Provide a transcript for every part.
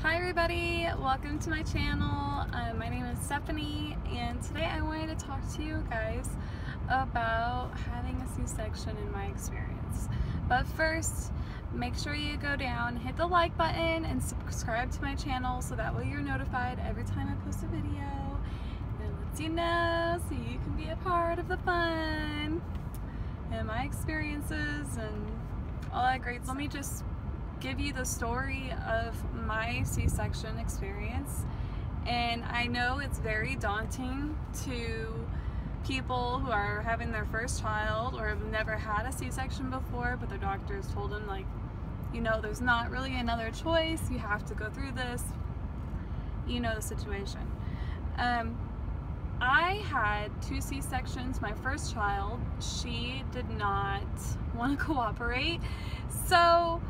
Hi everybody, welcome to my channel. My name is Stephanie and today I wanted to talk to you guys about having a C-section in my experience. But first, make sure you go down, hit the like button and subscribe to my channel so that way you're notified every time I post a video. And it lets you know so you can be a part of the fun and my experiences and all that great stuff. Let me just give you the story of my C-section experience. And I know it's very daunting to people who are having their first child or have never had a C-section before, but their doctors told them, like, you know, there's not really another choice, you have to go through this. You know the situation. I had 2 C-sections. My first child, she did not want to cooperate, so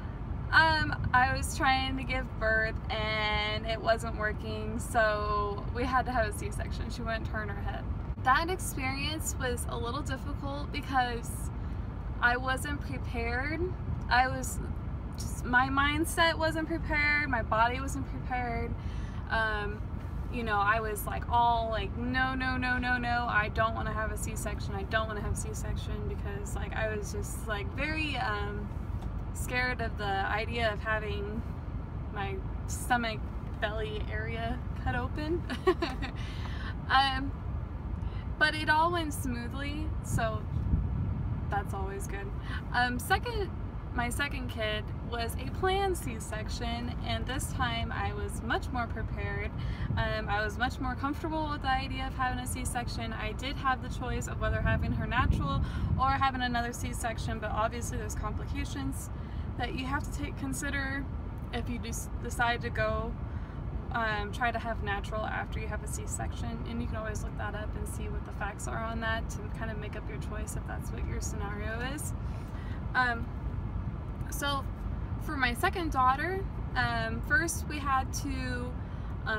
I was trying to give birth and it wasn't working, so we had to have a C-section. She wouldn't turn her head. That experience was a little difficult because I wasn't prepared. My mindset wasn't prepared, my body wasn't prepared. You know, I was like all like, no, I don't want to have a C-section, I don't want to have a C-section, because like I was just like very scared of the idea of having my stomach belly area cut open. But it all went smoothly, so that's always good. My second kid was a planned C-section, and this time I was much more prepared. I was much more comfortable with the idea of having a C-section. I did have the choice of whether having her natural or having another C-section, but obviously there's complications that you have to consider if you decide to go try to have natural after you have a C-section, and you can always look that up and see what the facts are on that to kind of make up your choice if that's what your scenario is. So for my second daughter, first we had to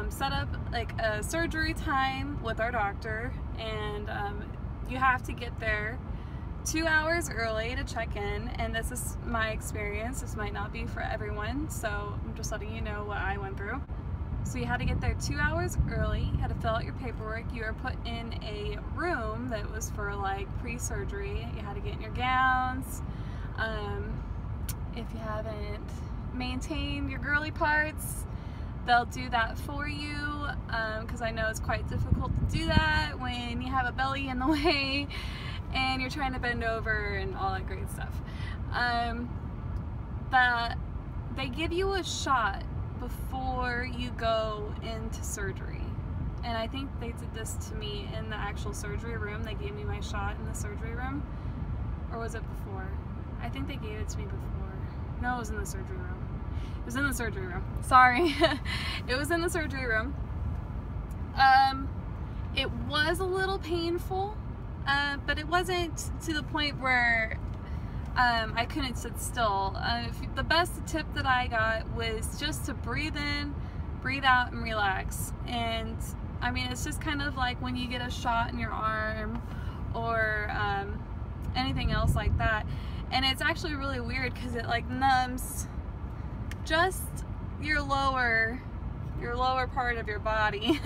set up like a surgery time with our doctor, and you have to get there 2 hours early to check in, and this is my experience. This might not be for everyone, so I'm just letting you know what I went through. So you had to get there 2 hours early, you had to fill out your paperwork, you were put in a room that was for like pre-surgery, you had to get in your gowns. If you haven't maintained your girly parts, they'll do that for you, because I know it's quite difficult to do that when you have a belly in the way and you're trying to bend over and all that great stuff. They give you a shot before you go into surgery, and I think they did this to me in the actual surgery room. They gave me my shot in the surgery room, or was it before? I think they gave it to me before. No, it was in the surgery room. It was in the surgery room. Sorry. It was in the surgery room. It was a little painful, but it wasn't to the point where I couldn't sit still. The best tip that I got was just to breathe in, breathe out, and relax. And I mean, it's just kind of like when you get a shot in your arm or anything else like that. And it's actually really weird because it like numbs just your lower part of your body.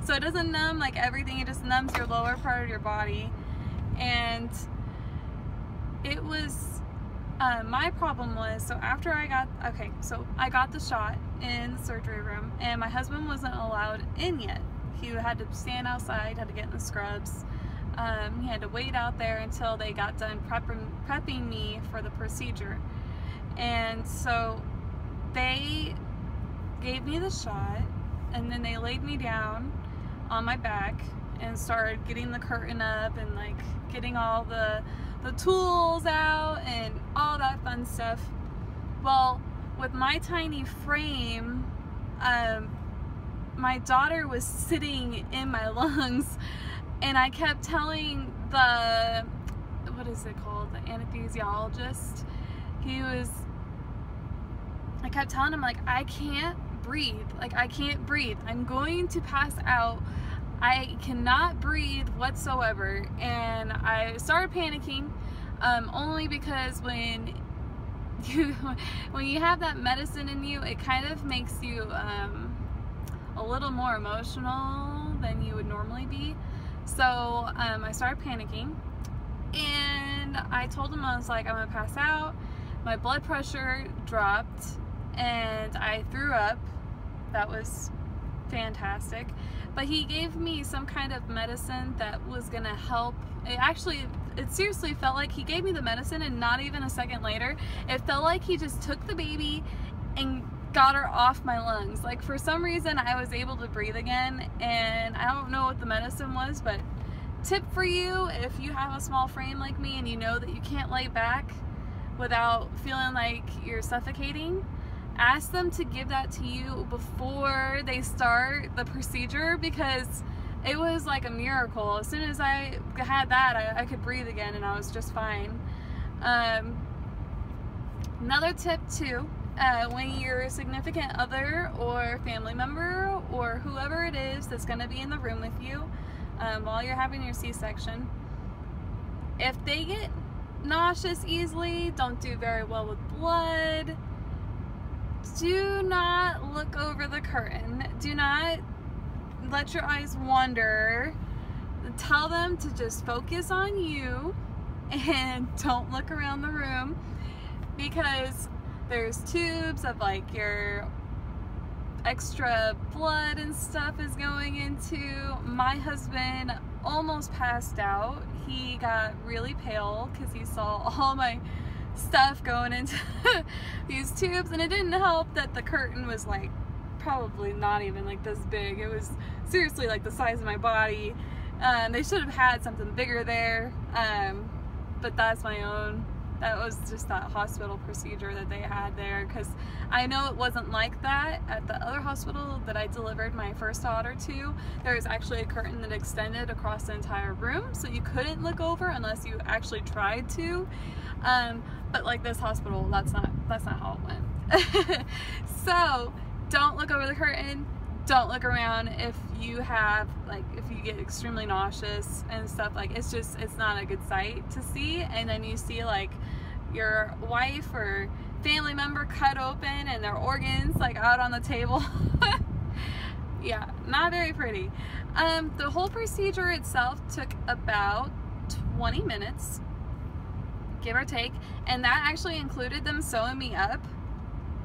So it doesn't numb like everything, it just numbs your lower part of your body. And it was my problem was, so after I got the shot in the surgery room, and my husband wasn't allowed in yet. He had to stand outside, had to get in the scrubs. He had to wait out there until they got done prepping me for the procedure. And so they gave me the shot, and then they laid me down on my back and started getting the curtain up and like getting all the tools out and all that fun stuff. Well, with my tiny frame, my daughter was sitting in my lungs, and I kept telling the, what is it called, the anesthesiologist, I kept telling him, like, I can't breathe, like I can't breathe, I'm going to pass out, I cannot breathe whatsoever. And I started panicking, only because when when you have that medicine in you, it kind of makes you a little more emotional than you would normally be. So I started panicking, and I told him, I was like, I'm gonna pass out. My blood pressure dropped, and I threw up. That was fantastic. But he gave me some kind of medicine that was gonna help. It seriously felt like he gave me the medicine, and not even a second later, it felt like he just took the baby and got her off my lungs. Like, for some reason I was able to breathe again, and I don't know what the medicine was, but tip for you, if you have a small frame like me and you know that you can't lay back without feeling like you're suffocating, ask them to give that to you before they start the procedure, because it was like a miracle. As soon as I had that, I could breathe again, and I was just fine. Another tip too, when your significant other or family member or whoever it is that's going to be in the room with you while you're having your C-section, if they get nauseous easily, don't do very well with blood, do not look over the curtain. Do not let your eyes wander. Tell them to just focus on you and don't look around the room, because there's tubes of like your extra blood and stuff is going into. My husband almost passed out. He got really pale because he saw all my stuff going into these tubes, and it didn't help that the curtain was like probably not even like this big. It was seriously like the size of my body. They should have had something bigger there, but that's my own. That was just that hospital procedure that they had there, because I know it wasn't like that at the other hospital that I delivered my first daughter to. There was actually a curtain that extended across the entire room, so you couldn't look over unless you actually tried to. But like this hospital, that's not how it went. So don't look over the curtain. Don't look around if you have, like, if you get extremely nauseous and stuff. Like, it's not a good sight to see. And then you see like your wife or family member cut open and their organs like out on the table. Yeah, not very pretty. The whole procedure itself took about 20 minutes, give or take, and that actually included them sewing me up.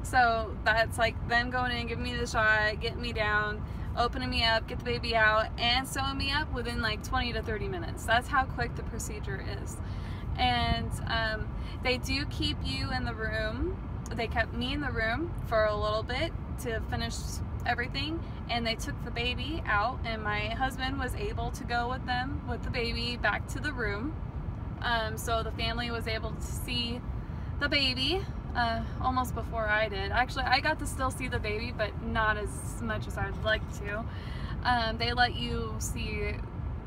So that's like them going in, giving me the shot, getting me down, opening me up, get the baby out, and sewing me up within like 20 to 30 minutes. That's how quick the procedure is. And they do keep you in the room. They kept me in the room for a little bit to finish everything, and they took the baby out, and my husband was able to go with them with the baby back to the room. So the family was able to see the baby almost before I did. Actually, I got to still see the baby, but not as much as I'd like to. They let you see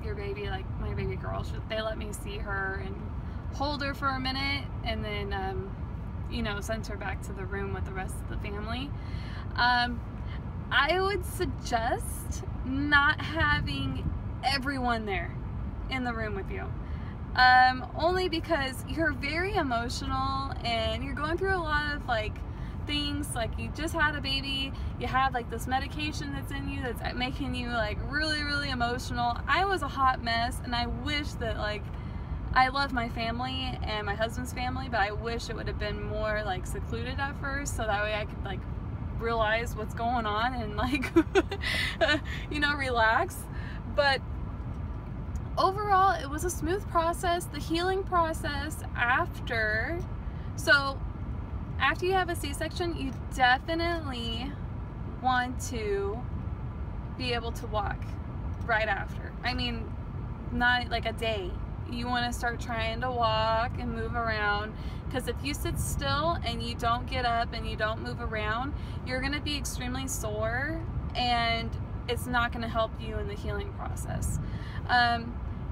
your baby, like my baby girl. They let me see her and hold her for a minute, and then you know, send her back to the room with the rest of the family. I would suggest not having everyone there in the room with you. Only because you're very emotional and you're going through a lot of like things, like you just had a baby, you have like this medication that's in you that's making you like really emotional. I was a hot mess, and I wish that, like, I love my family and my husband's family, but I wish it would have been more like secluded at first, so that way I could like realize what's going on and like you know, relax. But overall, it was a smooth process. The healing process after, so after you have a C-section, you definitely want to be able to walk right after. I mean, not like a day. You want to start trying to walk and move around, because if you sit still and you don't get up and you don't move around, you're going to be extremely sore, and it's not going to help you in the healing process.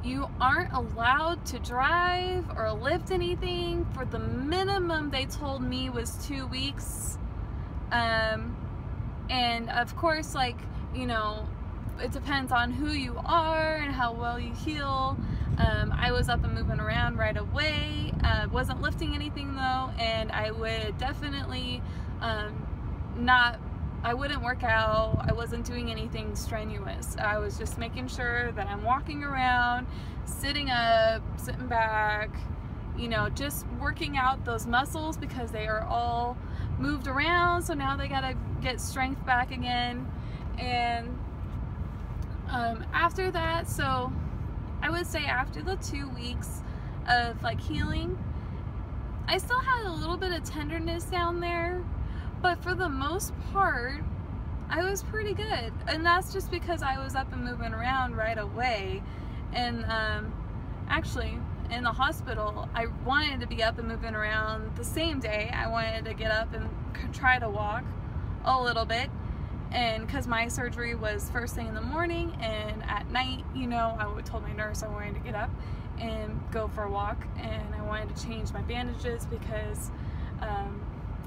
You aren't allowed to drive or lift anything for the minimum they told me was 2 weeks. And of course, like, you know, it depends on who you are and how well you heal. I was up and moving around right away. Wasn't lifting anything though, and I would definitely I wouldn't work out. I wasn't doing anything strenuous. I was just making sure that I'm walking around, sitting up, sitting back, you know, just working out those muscles because they are all moved around, so now they gotta get strength back again. And after that, so I would say after the 2 weeks of like healing, I still had a little bit of tenderness down there, but for the most part I was pretty good, and that's just because I was up and moving around right away. And actually in the hospital, I wanted to be up and moving around the same day. I wanted to get up and try to walk a little bit, and because my surgery was first thing in the morning, and at night, you know, I told my nurse I wanted to get up and go for a walk, and I wanted to change my bandages because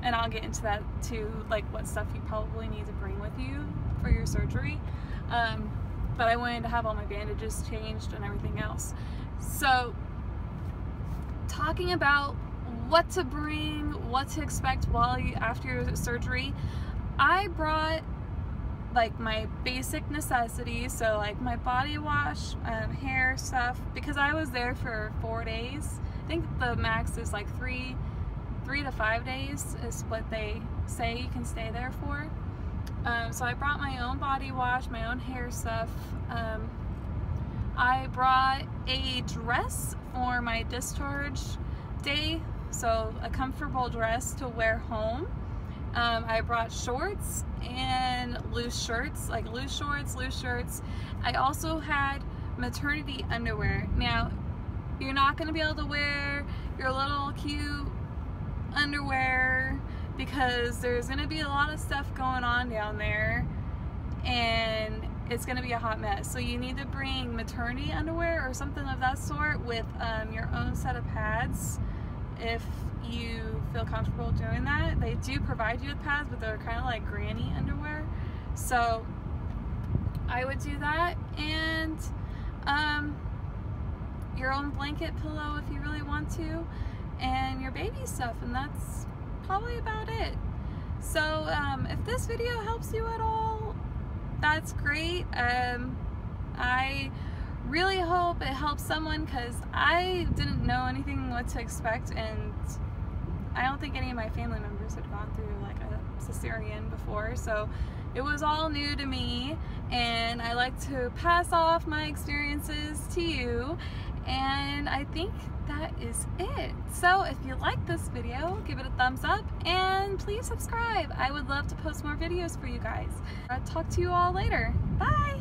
and I'll get into that too, like what stuff you probably need to bring with you for your surgery, but I wanted to have all my bandages changed and everything else. So talking about what to bring, what to expect after your surgery, I brought like my basic necessities, so like my body wash, hair stuff, because I was there for 4 days. I think the max is like 3 to 5 days is what they say you can stay there for. So I brought my own body wash, my own hair stuff. I brought a dress for my discharge day, so a comfortable dress to wear home. I brought shorts and loose shirts, like loose shorts, loose shirts. I also had maternity underwear. Now, you're not going to be able to wear your little cute underwear because there's going to be a lot of stuff going on down there, and it's going to be a hot mess. So you need to bring maternity underwear or something of that sort with your own set of pads if you feel comfortable doing that. They do provide you with pads, but they're kind of like granny underwear. So I would do that, and your own blanket pillow if you really want to, and your baby stuff, and that's probably about it. So if this video helps you at all, that's great. I really hope it helps someone, because I didn't know anything what to expect, and I don't think any of my family members had gone through like a cesarean before, so it was all new to me, and I like to pass off my experiences to you, and I think that is it. So if you like this video, give it a thumbs up, and please subscribe. I would love to post more videos for you guys. I'll talk to you all later. Bye!